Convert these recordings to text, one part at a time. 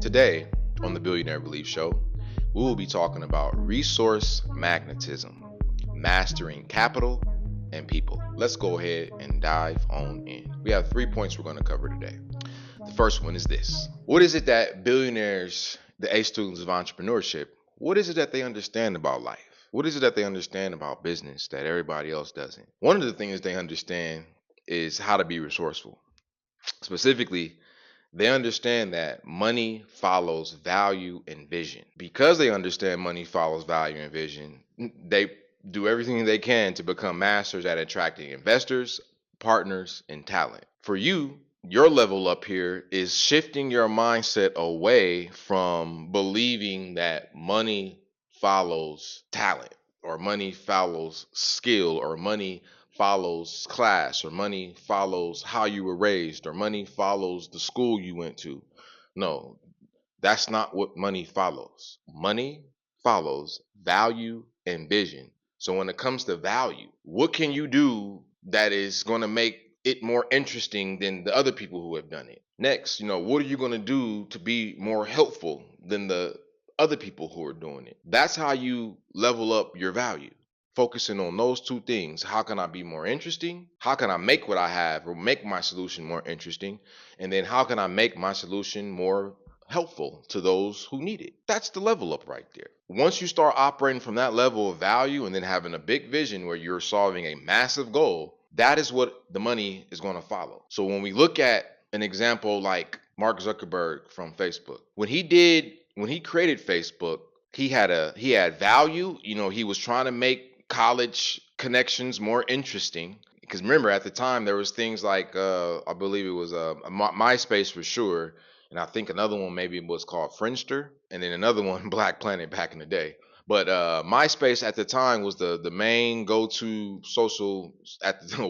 Today, on the Billionaire Belief Show, we will be talking about resource magnetism, mastering capital and people. Let's go ahead and dive on in. We have 3 points we're going to cover today. The first one is this. What is it that billionaires, the A students of entrepreneurship, what is it that they understand about life? What is it that they understand about business that everybody else doesn't? One of the things they understand is how to be resourceful. Specifically, they understand that money follows value and vision. Because they understand money follows value and vision, they do everything they can to become masters at attracting investors, partners, and talent. For you, your level up here is shifting your mindset away from believing that money follows talent, or money follows skill, or money follows class, or money follows how you were raised, or money follows the school you went to. No, that's not what money follows. Money follows value and vision. So when it comes to value, what can you do that is going to make it more interesting than the other people who have done it? Next, what are you going to do to be more helpful than the other people who are doing it? That's how you level up your value. Focusing on those two things. How can I be more interesting? How can I make what I have or make my solution more interesting? And then how can I make my solution more helpful to those who need it? That's the level up right there. Once you start operating from that level of value and then having a big vision where you're solving a massive goal, that is what the money is going to follow. So when we look at an example like Mark Zuckerberg from Facebook, when he created Facebook, he had value. He was trying to make college connections more interesting, because remember, at the time there was things like I believe it was MySpace for sure, and I think another one maybe was called Friendster, and then another one Black Planet back in the day. But MySpace at the time was the main go-to social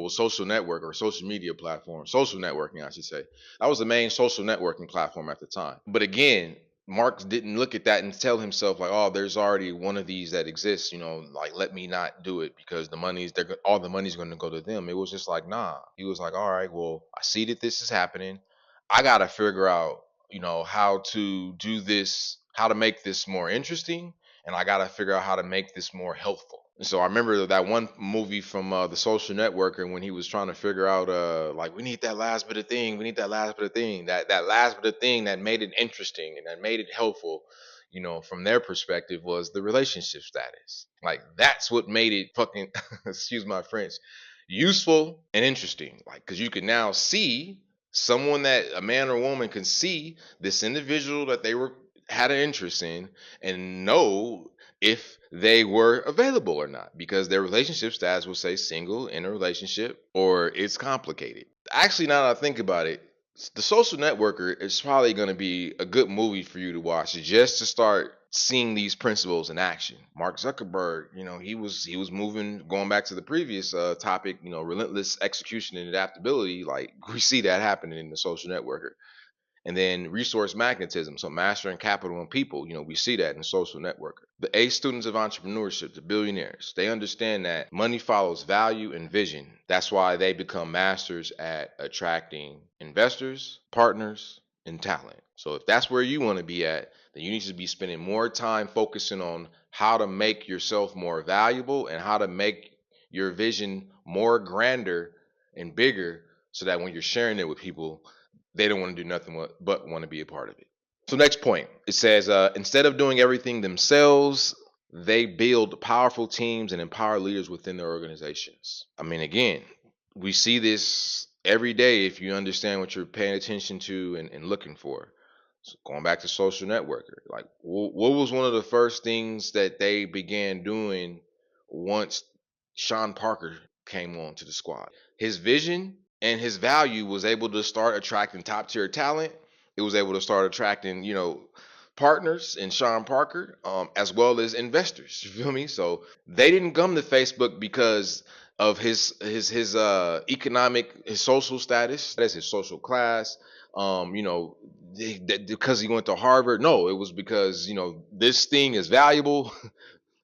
social network or social media platform, social networking, I should say. That was the main social networking platform at the time. But again, Mark didn't look at that and tell himself like, oh, there's already one of these that exists, like, let me not do it because all the money's going to go to them. It was just like, nah. He was like, all right, well, I see that this is happening. I got to figure out, how to do this, how to make this more interesting, and I got to figure out how to make this more helpful. So I remember that one movie from The Social Networker, when he was trying to figure out, we need that last bit of thing. We need that last bit of thing. That last bit of thing that made it interesting and that made it helpful, from their perspective, was the relationship status. Like, that's what made it fucking, excuse my French, useful and interesting. Like, because you can now see someone that a man or woman can see this individual that they had an interest in and know if they were available or not, because their relationship status will say single, in a relationship, or it's complicated. Actually, now that I think about it, The Social Networker is probably going to be a good movie for you to watch, just to start seeing these principles in action. Mark Zuckerberg, he was moving, going back to the previous topic, relentless execution and adaptability. Like, we see that happening in The Social Networker. And then resource magnetism, so mastering capital and people, we see that in Social Networker. The A students of entrepreneurship, the billionaires, they understand that money follows value and vision. That's why they become masters at attracting investors, partners, and talent. So if that's where you want to be at, then you need to be spending more time focusing on how to make yourself more valuable and how to make your vision more grander and bigger, so that when you're sharing it with people, they don't want to do nothing but want to be a part of it. So next point, it says, instead of doing everything themselves, they build powerful teams and empower leaders within their organizations. I mean, again, we see this every day if you understand what you're paying attention to and looking for. So going back to Social Networker, like, what was one of the first things that they began doing once Sean Parker came on to the squad? His vision and his value was able to start attracting top tier talent. It was able to start attracting, partners in Sean Parker, as well as investors. You feel me? So they didn't come to Facebook because of his economic, his social status, that's his social class. Because he went to Harvard. No, it was because this thing is valuable,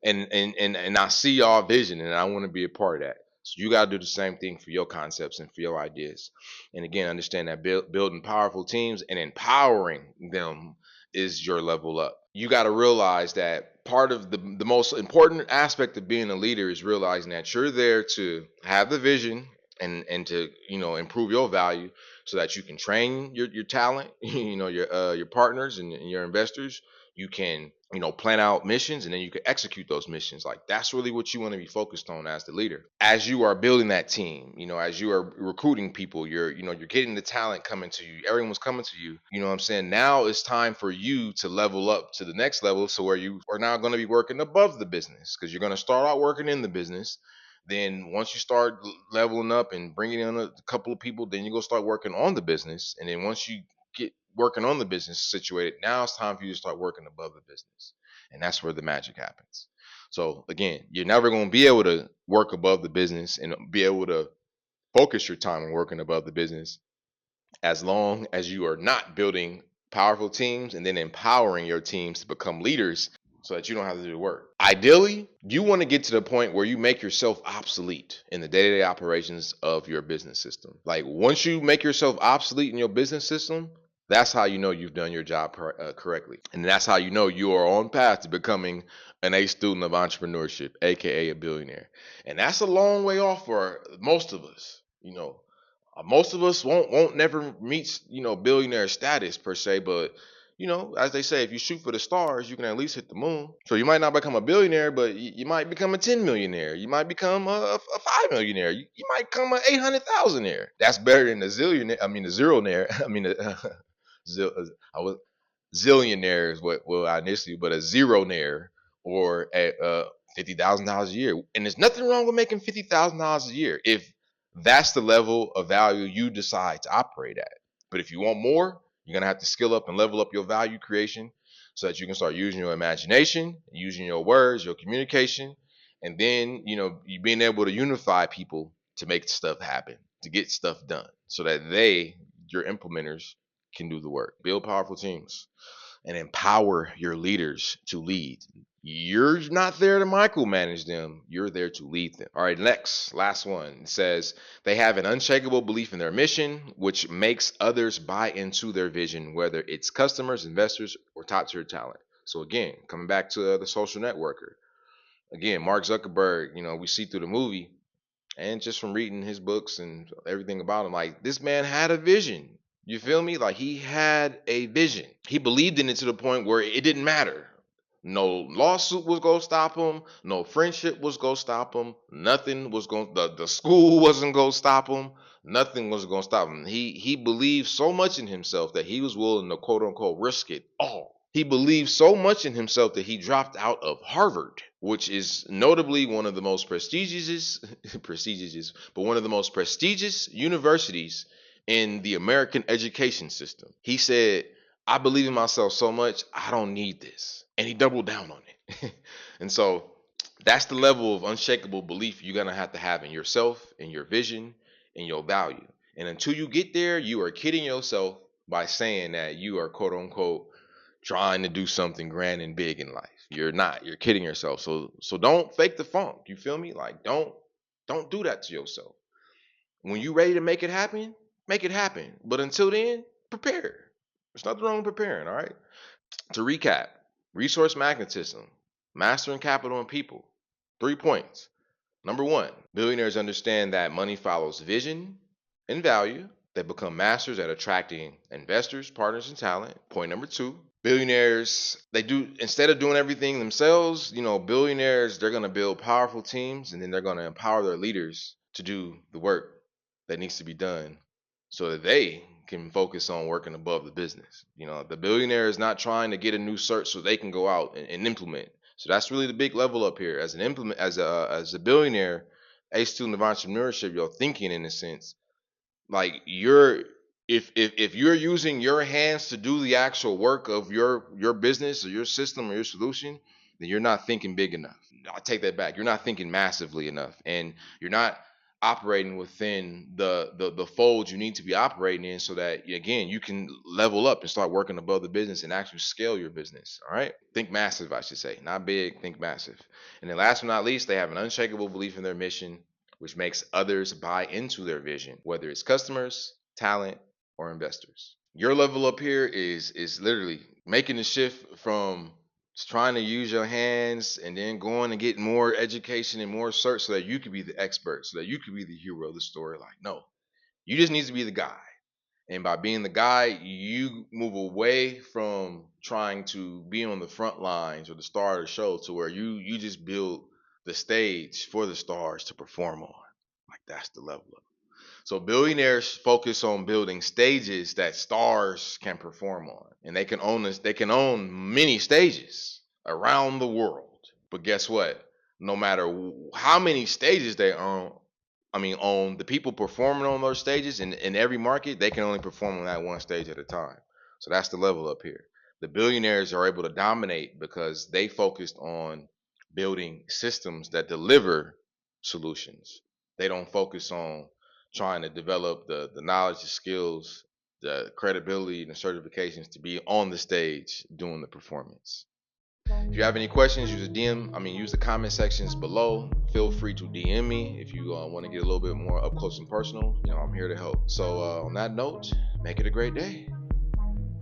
and I see y'all vision, and I want to be a part of that. So you got to do the same thing for your concepts and for your ideas. And again, understand that building powerful teams and empowering them is your level up. You got to realize that part of the most important aspect of being a leader is realizing that you're there to have the vision and to improve your value so that you can train your talent, your partners and your investors. You can plan out missions, and then you can execute those missions. Like, that's really what you want to be focused on as the leader. As you are building that team, as you are recruiting people, you're getting the talent coming to you. Everyone's coming to you. You know what I'm saying? Now it's time for you to level up to the next level, so where you are now going to be working above the business, because you're going to start out working in the business. Then once you start leveling up and bringing in a couple of people, then you go start working on the business. And then once you get working on the business situated, now it's time for you to start working above the business. And that's where the magic happens. So again, you're never going to be able to work above the business and be able to focus your time on working above the business as long as you are not building powerful teams and then empowering your teams to become leaders so that you don't have to do the work. Ideally, you want to get to the point where you make yourself obsolete in the day-to-day operations of your business system. Like, once you make yourself obsolete in your business system, that's how you know you've done your job correctly. And that's how you know you are on path to becoming an A student of entrepreneurship, aka a billionaire. And that's a long way off for most of us. Most of us won't never meet billionaire status per se, but as they say, if you shoot for the stars, you can at least hit the moon. So you might not become a billionaire, but you might become a 10 millionaire. You might become a 5 millionaire. You might become a 800,000aire. That's better than a zillionaire. I mean, a zeronaire. I mean, I was zillionaire is what I initially, but a zeronaire or a $50,000 a year. And there's nothing wrong with making $50,000 a year if that's the level of value you decide to operate at. But if you want more, you're going to have to skill up and level up your value creation so that you can start using your imagination, using your words, your communication, and then, you being able to unify people to make stuff happen, to get stuff done so that your implementers, can do the work. Build powerful teams and empower your leaders to lead. You're not there to micromanage them. You're there to lead them. All right, last one. It says they have an unshakable belief in their mission, which makes others buy into their vision, whether it's customers, investors, or top tier talent. So again, coming back to the social networker. Again, Mark Zuckerberg, we see through the movie and just from reading his books and everything about him, like, this man had a vision. You feel me? Like, he had a vision. He believed in it to the point where it didn't matter. No lawsuit was gonna stop him. No friendship was gonna stop him. Nothing was going. The school wasn't gonna stop him. Nothing was gonna stop him. He believed so much in himself that he was willing to quote unquote risk it all. He believed so much in himself that he dropped out of Harvard, which is notably one of the most one of the most prestigious universities in the American education system. He said, I believe in myself so much, I don't need this. And he doubled down on it. And so that's the level of unshakable belief you're going to have in yourself, in your vision, in your value. And until you get there, you are kidding yourself by saying that you are quote unquote trying to do something grand and big in life. You're not. You're kidding yourself. So don't fake the funk. You feel me? Like, don't do that to yourself. When you're ready to make it happen, make it happen. But until then, prepare. There's nothing wrong with preparing, all right? To recap, resource magnetism, mastering capital and people. 3 points. Number 1, billionaires understand that money follows vision and value. They become masters at attracting investors, partners, and talent. Point number 2, billionaires, instead of doing everything themselves, billionaires, they're going to build powerful teams, and then they're going to empower their leaders to do the work that needs to be done so that they can focus on working above the business. The billionaire is not trying to get a new cert so they can go out and implement. So that's really the big level up here. As a billionaire, a student of entrepreneurship, you're thinking in a sense, like, if you're using your hands to do the actual work of your business or your system or your solution, then you're not thinking big enough. I take that back. You're not thinking massively enough, and you're not operating within the fold you need to be operating in so that, again, you can level up and start working above the business and actually scale your business. All right, think massive, I should say, not big, think massive. And then last but not least, they have an unshakable belief in their mission, which makes others buy into their vision, whether it's customers, talent, or investors. Your level up here is literally making the shift from trying to use your hands and then going and getting more education and more search so that you could be the expert, so that you could be the hero of the story. Like, no, you just need to be the guy. And by being the guy, you move away from trying to be on the front lines or the star of the show to where you just build the stage for the stars to perform on. Like that's the level up. So billionaires focus on building stages that stars can perform on, and they can own this. They can own many stages around the world. But guess what? No matter how many stages they own, on the people performing on those stages in every market, they can only perform on that one stage at a time. So that's the level up here. The billionaires are able to dominate because they focused on building systems that deliver solutions. They don't focus on trying to develop the knowledge, the skills, the credibility, and the certifications to be on the stage doing the performance. If you have any questions, use the comment sections below. Feel free to DM me if you want to get a little bit more up close and personal. I'm here to help. So on that note, make it a great day.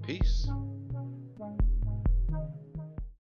Peace.